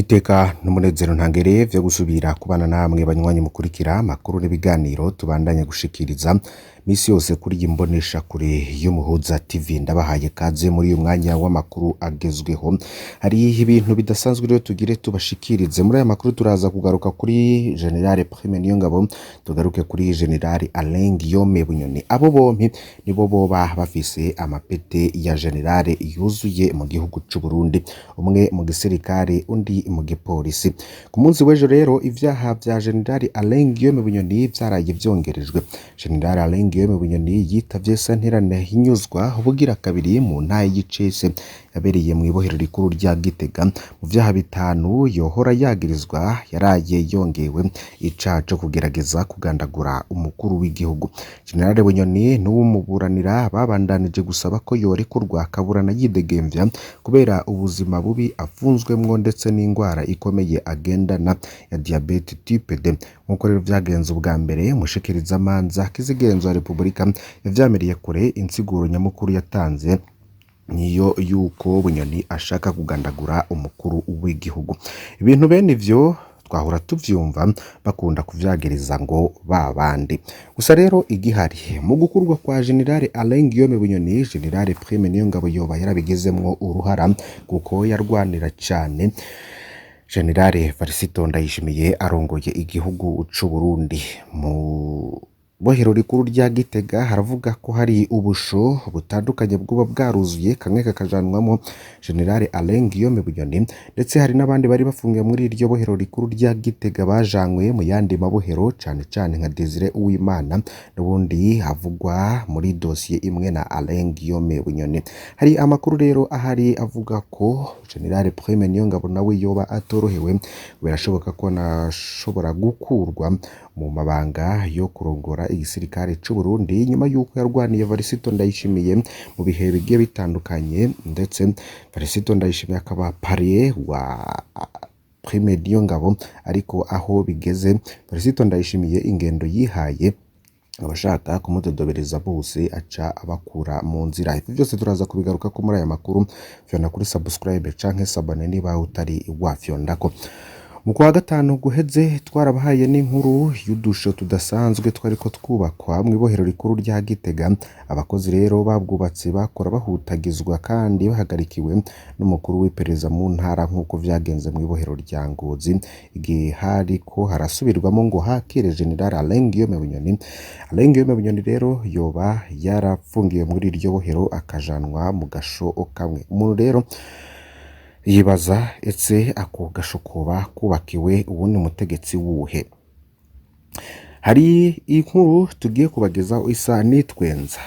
Iteka n'umunezero ntangere vyo gusubira kubana namwe banywanyi mukurikira amakuru n'ibiganiro tubandanya gushikiriza misi yose kuri iyi mbonesha kure y'Umuhuza TV. Ndabahaye kaze muri uyu mwanya w'amakuru agezweho. Hari ibintu bidasanzwe rero tugire tubashikirize. Muri aya makuru turaza kugaruka kuri General Prime Niyongabo, tugaruke kuri General Alain Guillaume Bunyoni. Abo bompi nibo boba bafise amapete ya General yuzuye mu gihugu c'u Burundi, umwe mu gisirikare undi mu gipolisi. Ku munsi w'ejo rero ivyaha vya General Alain Guillaume Bunyoni vyaraye vyongerejwe. General Alain Guillaume Bunyoni yitavye senterane hinyuzwa ubugira kabiri mu ntaye y'Icese yabereye mu ibohero rikuru rya Gitega. Mu vyaha bitanu yohora yagirizwa yaraye yongewe icaha co kugerageza kugandagura umukuru w'igihugu. General Bunyoni n'uwumuburanira babandanije gusaba ko yorekurwa akaburana yidegemvya kubera ubuzima bubi afunzwemwo ndetse n'ingwara ikomeye agendana ya diabete type D. Nkuko rero vyagenze ubwa mbere, umushikirizamanza Kizigenzo wa Republika yavyamiriye kure insiguro nyamukuru yatanze niyo yuko Bunyoni ashaka kugandagura umukuru w'igihugu. Ibintu bene ivyo twahora tuvyumva bakunda kuvyagiriza ngo babandi. Gusa rero igihari mu gukurwa kwa General Alain Guillaume Bunyoni, General Prime Niyongabo yoba yarabigezemwo uruhara kuko yarwanira cane General Varisito Ndayishimiye arongoye igihugu c'u Burundi. Mu bohero rikuru rya Gitega haravuga ko hari ubusho butandukanye bwuba bwaruzuye, kamwe kakajanwamo General Alain Guillaume Bunyoni, ndetse hari n'abandi bari bafungiye muri iryo bohero rikuru rya Gitega bajanywe mu yandi mabohero cane cane nka Desire Uwimana n'ubundi havugwa muri dosiye imwe na Alain Guillaume Bunyoni. Hari amakuru rero ahari avuga ko General Prime Niyongabo nawe yoba atorohewe, birashoboka ko nashobora gukurwa mu mabanga yo kurongora igisirikare c'u Burundi nyuma yuko yarwaniye Varisito Ndayishimiye mu bihe bigiye bitandukanye, ndetse Varisito Ndayishimiye akaba parier wa Prime Niyongabo. Ariko aho bigeze Varisito Ndayishimiye ingendo yihaye abashaka kumudodobereza bose aca abakura mu nzira. Ivyo byose turaza kubigaruka ko muri aya makuru. Fyona kuri subscribe canke sabone niba utari wafyondako. Mu kwa gatanu guheze twarabahaye n'inkuru y'udusho tudasanzwe twariko twubakwa mu ibohero rikuru rya Gitega. Abakozi rero babwubatse bakora bahutagizwa kandi bahagarikiwe n'umukuru w'iperereza mu ntara nk'uko vyagenze mu ibohero rya Ngozi, igihe hariko harasubirwamo ngo hakire General Alain Guillaume Bunyoni. Alain Guillaume Bunyoni rero yoba yarafungiwe muri iryo bohero akajanwa mu gasho kamwe. Umuntu rero yibaza etse ako gasho koba kubakiwe ubundi mutegetsi wuhe? Hari inkuru tugiye kubagezaho isa nitwenza.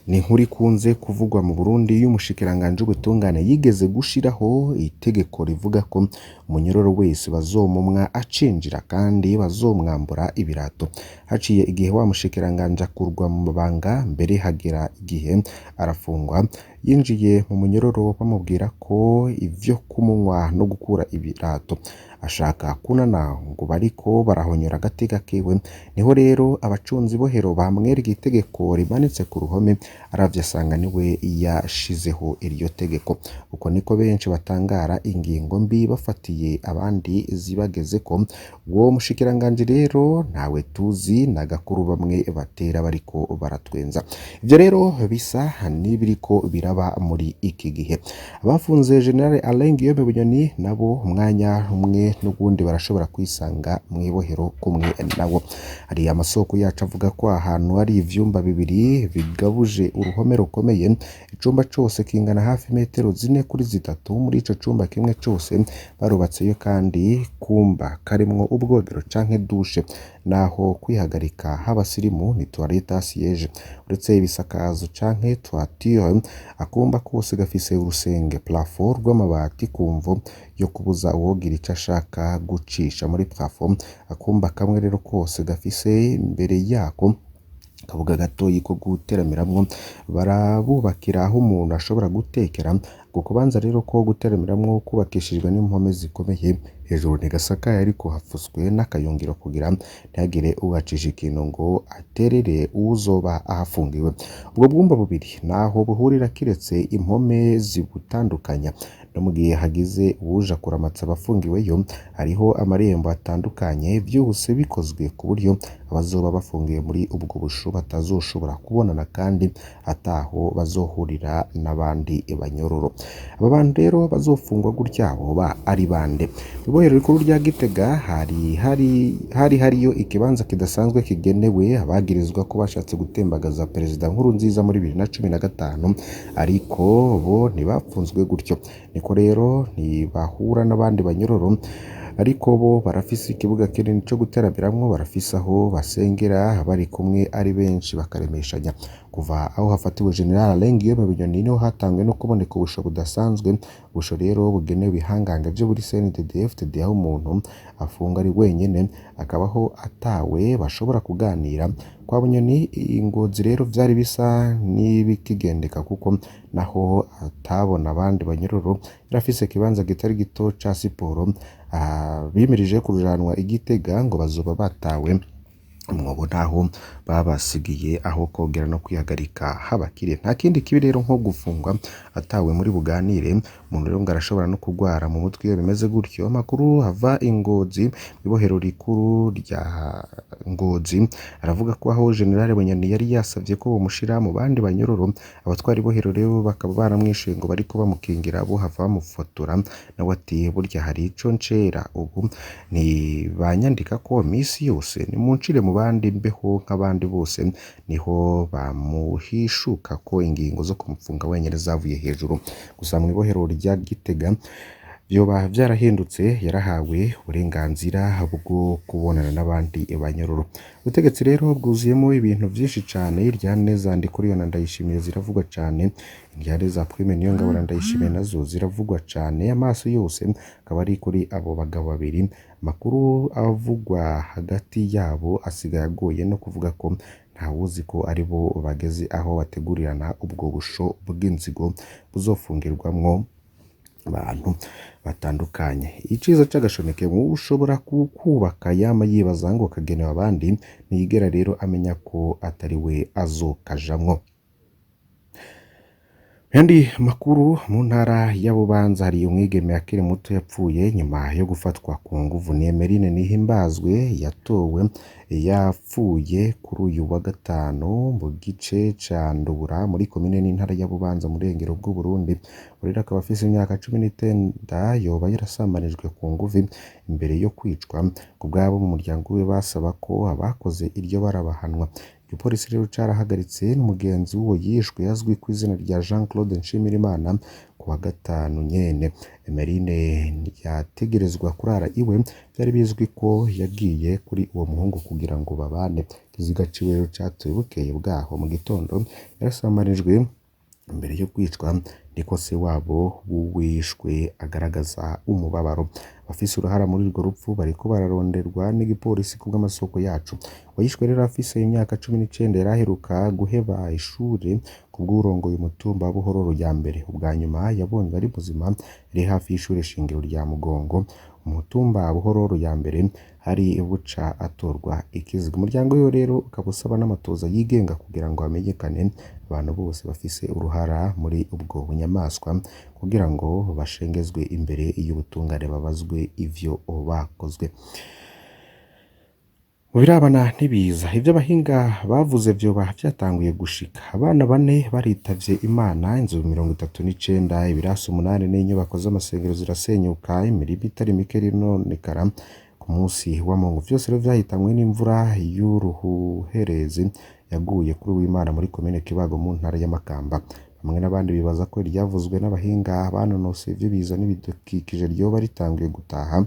Ni inkuru ikunze kuvugwa mu Burundi y'umushikiranganje w'ubutungane yigeze gushiraho itegeko rivuga ko umunyororo wese bazomumwa acinjira kandi bazomwambura ibirato. Haciye igihe wa mushikiranganje akurwa mu mabanga, mbere hagera igihe arafungwa. Yinjiye mu munyororo bamubwira ko ivyo kumunywa no gukura ibirato ashaka kunana ngo bariko barahonyora agateka kiwe. Niho rero abacunzi bohero bamwereka itegeko rimanitse ku ruhome, aravye asanga niwe yashizeho iryo tegeko. Uko niko benshi batangara ingingo mbi bafatiye abandi zibageze ko. Uwo mushikiranganje rero ntawe tuzi nagakuru bamwe batera bariko baratwenza. Ivyo rero bisa n'ibiriko biraba muri iki gihe. Abafunze General Alain Guillaume Bunyoni nabo umwanya umwe n'ubundi barashobora kwisanga mu ibohero kumwe nabo. Hari amasoko yacu avuga ko ahantu hari ivyumba bibiri bigabuje uruhome rukomeye, icumba cose kingana hafi metero 4 kuri 3. Muri ico cumba kimwe cose barubatseyo kandi kumba karimwo ubwogero canke douche, naho kwihagarika habasirimu ni toilette siège. Uretse ibisakazo canke toiture, akumba kose gafise urusenge plafond rw'amabati kumvo yo kubuza uwogira ico ashaka gucisha muri plafond. Akumba kamwe rero kose gafise imbere yako kabuga gatoyi ko guteramiramwo, barabubakira aho umuntu ashobora gutekera. Kubanza rero ko guteramiramwo kubakishijwe n'impome zikomeye, hejuru ntigasakaye ariko hafuswe n'akayungiro kugira ntihagire ugacisha ikintu ngo aterere uzoba ahafungiwe. Ubwo bwumba bubiri naho buhurira kiretse impome zibutandukanya no mu gihe hagize uwuja kuramutsa abafungiweyo hariho amarembo atandukanye byose bikozwe ku buryo abazoba bafungiye muri ubwo busho batazoshobora kubonana kandi ataho bazohurira n'abandi banyororo. Aba bantu rero bazofungwa gutya boba ari bande? Ibohero rikuru rya Gitega hariyo ikibanza kidasanzwe kigenewe abagirizwa ko bashatse gutembagaza Perezida Nkurunziza muri 2015 ariko bo ntibapfunzwe gutyo. Niko rero ntibahura n'abandi banyororo ariko bo barafise ikibuga kinini cyo guterabiramwo, barafise aho basengera bari kumwe ari benshi bakaremeshanya. Kuva aho hafatiwe General Alain Guillaume Bunyoni niho hatangwe no kuboneka ubusho budasanzwe. Ubusho rero bugenewe ibihanganga byo muri CNDD-FDD aho umuntu afunga ari wenyene akabaho atawe bashobora kuganira. Kwa Bunyoni ingozi rero vyari bisa n'ibikigendeka kuko naho atabona abandi banyororo yarafise kibanza kitari gito ca siporo. Bimirije kurujanwa Igitega ngo bazoba batawe mwobo ntaho babasigiye aho kogera no kwihagarika habakire. Nta kindi kibi rero nko gufungwa atawe muri buganire. Umuntu rero ngarashobora no kugwara mu mutwe iyo bimeze gutyo. Amakuru hava Ingozi, ibohero rikuru rya Ngozi, aravuga ko aho General Bunyoni yari yasavye ko bomushira mu bandi banyororo, abatwara ibohero rero bakaba baramwishuye ngo bariko bamukingira bo hava bamufotora. Nawe ati burya hari ico ncera ubu ni banyandika ko misi yose ni muncire mu bandi mbeho nk'abandi bose, niho bamuhishuka ko ingingo zo kumupfunga wenyene zavuye hejuru. Gusa mu ibohero rya Gitega vyoba vyarahindutse, yarahawe uburenganzira bwo kubonana n'abandi banyororo. Ubutegetsi rero bwuzuyemo ibintu vyinshi cane. Iryane zandikuri yo Ndayishimiye ziravugwa cane, iryane za Prime Niyongabo Ndayishimiye nazo ziravugwa cane. Amaso yose akaba ari kuri abo bagabo babiri. Makuru avugwa hagati yabo asigaye agoye no kuvuga ko ntawuzi ko ari bo bageze aho bategurirana ubwo busho bw'inzigo buzofungirwamwo abantu batandukanye. Iciza c'agashoneke mu ushobora kubaka yama yibaza ngo kagenewe abandi, niyigera rero amenya ko atari we azokajamwo. Yandi makuru mu ntara ya Bubanza hari umwigeme akiri muto yapfuye nyuma yo gufatwa ku nguvu. Ni Emeline Nihimbazwe yatowe yapfuye kuri uyu wa gatanu mu gice ca Ndubura muri komine n'intara ya Bubanza mu rengero bw'u Burundi. Urira akaba afise imyaka 19 yoba yarasambanijwe ku nguvu imbere yo kwicwa. Ku bwabo mu muryango we basaba ko abakoze iryo barabahanwa. Igipolisi rero carahagaritse n'umugenzi w'uwo yishwe yazwi ku izina rya Jean Claude Nshimirimana ku wa gatanu nyene. Emeline yategerezwa kurara iwe, byari bizwi ko yagiye kuri uwo muhungu kugira ngo babane. Ikiziga ciwe rero catowe bukeye bwaho mu gitondo, yarasambanijwe imbere yo kwicwa. Niko se wabo wishwe agaragaza umubabaro. Abafise uruhara muri urwo rupfu bariko bararonderwa n'igipolisi kubw'amasoko yacu. Wayishwe rero afise imyaka 19 yaraheruka guheba ishure kubw'urongoye umutumba Buhororo ya mbere. Ubwa nyuma yabonye ari buzima yari hafi y'ishure shingiro rya Mugongo. Umutumba Buhororo ya mbere hari buca atorwa ikiziga. Umuryango yo rero ukabusaba n'amatoza yigenga kugira ngo hamenyekane abantu bose bafise uruhara muri ubwo bunyamaswa kugira ngo bashengezwe imbere y'ubutungane babazwe ivyo bakozwe. Mu birabana ntibiza ivyo abahinga bavuze vyoba vyatanguye gushika. Abana 4 baritavye Imana, inzu 39, ibirasi 8 n'inyubako z'amasengero zirasenyuka, imirima itari mike rinonekara ku munsi wa Mungu. Vyose rero vyahitanwe n'imvura y'uruhuherezi yaguye kuri w'Imana muri komine Kibago mu ntara ya Makamba. Bamwe n'abandi bibaza ko ryavuzwe n'abahinga banonose ivyo biza n'ibidukikije ryoba ritanguye gutaha.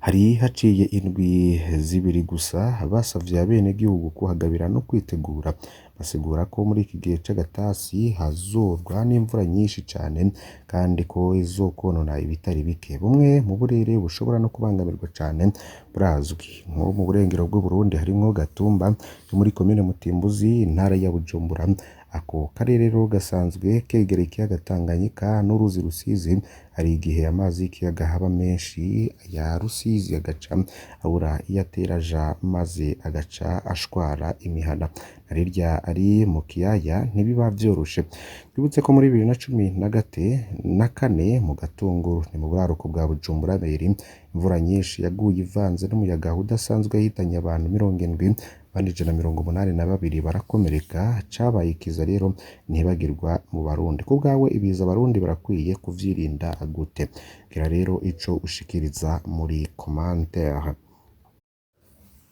Hari haciye indwi zibiri gusa basavye abenegihugu kuhagabira no kwitegura. Basigura ko muri iki gihe c'agatasi hazorwa n'imvura nyinshi cane kandi ko izokonona ibitari bike. Bumwe mu burere bushobora no kubangamirwa cane burazwi nko mu burengero bw'u Burundi harimwo Gatumba muri komine Mutimbuzi intara ya Bujumbura. Ako karere rero gasanzwe kegereye ikiyaga Tanganyika n'uruzi Rusizi. Hari igihe amazi y'ikiyaga haba menshi ya Rusizi agaca abura iyo ateraja maze agaca ashwara imihana. arirya ari mu kiyaya ntibiba vyoroshe. Twibutse ko muri 2014 mu Gatunguru ni mu buraruko bwa Bujumbura Meri imvura nyinshi yaguye ivanze n'umuyaga udasanzwe yahitanye abantu 70 abandi 182 barakomereka. Cabaye ikiza rero ntibagirwa mu Barundi. Ku bwawe ibiza Abarundi barakwiye kuvyirinda gute? Gira rero ico ushikiriza muri commentaire.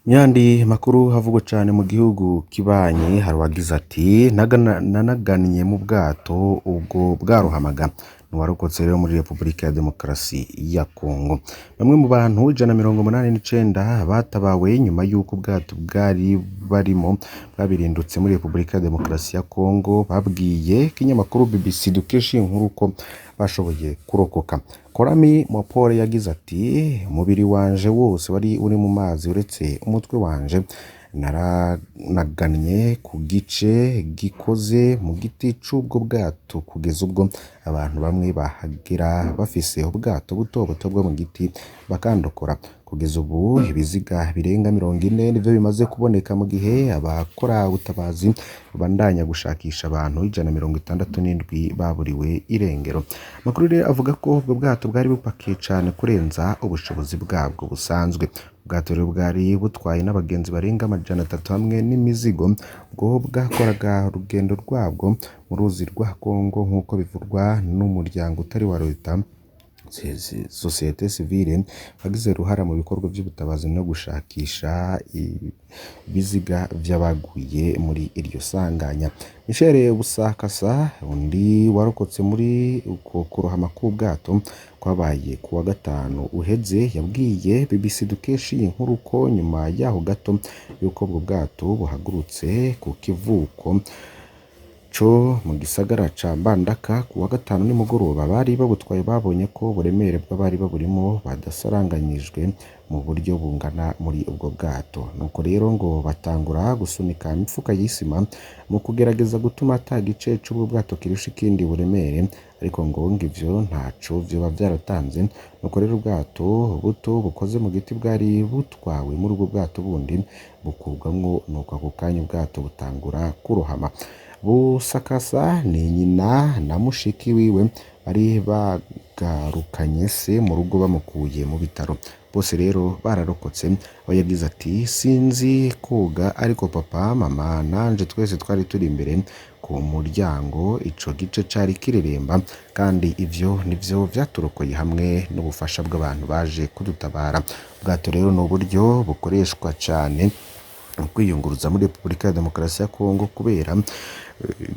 Myandi makuru havugwa cane mu gihugu kibanye hari wagize ati nanaganiye mu bwato ubwo bwarohamaga warokotse rero muri Republika ya Demokarasi ya Kongo. Bamwe mu bantu 189 batabawe nyuma y'uko ubwato bwari barimo bwabirindutse muri Republika ya Demokarasi ya Kongo babwiye kinyamakuru BBC dukesha inkuru ko bashoboye kurokoka. Korami Mopore yagize ati umubiri wanje wose wari uri mu mazi uretse umutwe wanje naranagannye ku gice gikoze mu giti c'ubwo bwato kugeza ubwo abantu bamwe bahagera bafise ubwato buto buto bwo mu giti bakandokora. Kugeza ubu ibiziga birenga 40 nivyo bimaze kuboneka mu gihe abakora ubutabazi bandanya gushakisha abantu 167 baburiwe irengero. Makuru rero avuga ko ubwo bwato bwari bupakiye cane kurenza ubushobozi bwabwo busanzwe. Ubwato rero bwari butwaye n'abagenzi barenga 300 hamwe n'imizigo bwo bwakoraga urugendo rwabwo mu ruzi rwa Kongo nk'uko bivurwa n'umuryango utari wa leta societe civile bagize ruhara mu bikorwa by'ubutabazi no gushakisha ibiziga by'abaguye muri iryo sanganya. Michel Busakasa undi warokotse muri uko kurohama k'ubwato kwabaye kuwa gatanu uheze yabwiye BBC dukesha iyi nkuru ko nyuma yaho gato yuko ubwo bwato buhagurutse ku kivuko co mu gisagara ca Mbandaka kuwa gatanu nimugoroba bari babutwaye babonye ko buremere bw'abari baburimo badasaranganyijwe mu buryo bungana muri ubwo bwato. Nuko rero ngo batangura gusunika imifuka y'isima mu kugerageza gutuma ata gice c'ubwo bwato kirusha ikindi buremere, ariko ngo ngivyo ntaco vyoba vyaratanze. Nuko rero ubwato buto bukoze mu giti bwari butwawe muri ubwo bwato bundi bukurwamwo, nuko ako kanya ubwato butangura kurohama. Busakasa ni nyina na mushiki wiwe bari bagarukanye se mu rugo bamukuye mu bitaro. Bose rero bararokotse. Aho yagize ati sinzi koga ariko papa mama nanje twese twari turi imbere ku muryango, ico gice cari kireremba kandi ivyo nivyo vyaturokoye hamwe n'ubufasha bw'abantu baje kudutabara. Ubwato rero no buryo bukoreshwa cane kwiyunguruza muri Republika ya Demokarasi ya Kongo kubera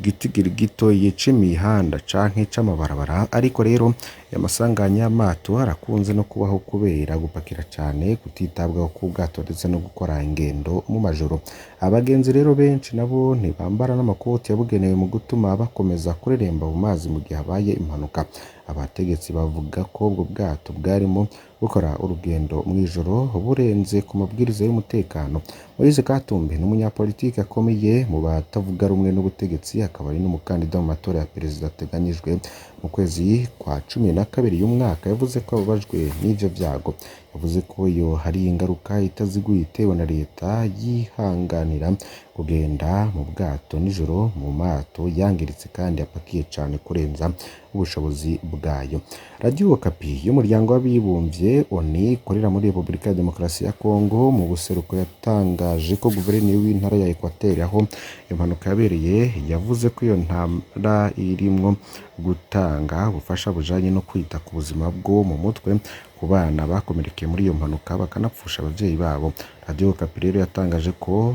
gitigiri gito y'imihanda canke c'amabarabara, ariko rero yamasanganya y'amato arakunze no kubaho kubera gupakira cane kutitabwaho k'ubwato ndetse no gukora ingendo mu majoro. Abagenzi rero benshi nabo ntibambara n'amakoti yabugenewe mu gutuma bakomeza kureremba mu mazi mu gihe habaye impanuka. Abategetsi bavuga ko ubwo bwato bwarimo gukora urugendo mw'ijoro burenze ku mabwiriza y'umutekano. Moise Katumbi n'umunyapolitiki akomeye mu batavuga rumwe n'ubutegetsi, akaba ari n'umukandida mu matora ya perezida ateganyijwe mu kwezi kwa 12 y'umwaka, yavuze ko ababajwe n'ivyo vyago. Yavuze ko iyo hari ingaruka itaziguye itewe na leta yihanganira kugenda mu bwato nijoro mu mato yangiritse kandi apakiye cane kurenza ubushobozi bwayo. Radio Okapi y'umuryango w'abibumbye ONU ikorera muri Republika ya Demokarasi ya Kongo mu buseruko yatangaje ko guverineri w'intara ya Equateur aho impanuka yabereye yavuze ko iyo ntara irimwo gutanga ubufasha bujanye no kwita ku buzima bwo mu mutwe ku bana bakomerekeye muri iyo mpanuka bakanapfusha abavyeyi babo. Radio Okapi rero yatangaje ko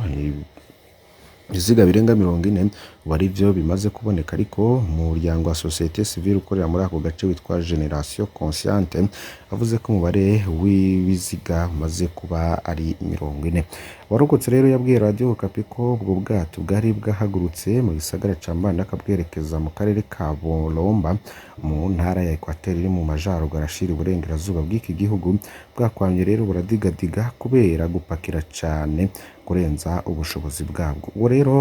ibiziga birenga 40 wari byo bimaze kuboneka, ariko mu muryango wa societe civile ukorera muri ako gace witwa Generation Consciente avuze ko umubare w'ibiziga umaze kuba ari 40. Warokotse rero yabwiye Radio Okapi ko ubwo bwato bwari bwahagurutse mu gisagara ca Mbandaka bwerekeza mu karere ka Bolomba mu ntara ya Equateur iri mu majaruguru arashira uburengerazuba bw'iki gihugu. Bwakwanye rero buradigadiga kubera gupakira cane kurenza ubushobozi bwabwo. Uwo rero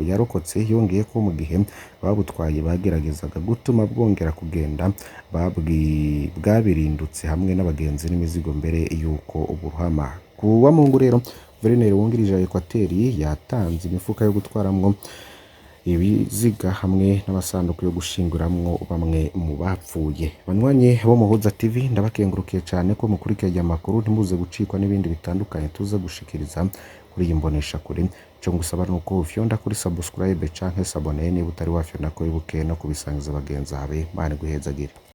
yarokotse yongeye ko mu gihe babutwaye bageragezaga gutuma bwongera kugenda bwabirindutse hamwe n'abagenzi n'imizigo mbere yuko uburuhama. Kuwa Mungu rero Guverineri wungirije wa Ekwateri yatanze imifuka yo gutwaramwo ibiziga hamwe n'amasanduku yo gushinguramwo bamwe mu bapfuye. Banywanyi bo Muhuza TV ndabakengurukiye cyane ko mukurikiranye amakuru, ntimuze gucikwa n'ibindi bitandukanye tuza gushikiriza kuri iyi mbonesha kure. Ico ngusaba nuko ufyonda kuri subscribe canke s'abonner niba utari wafyonda ko wibuke no kubisangiza bagenzi bawe. Mana guhezagire.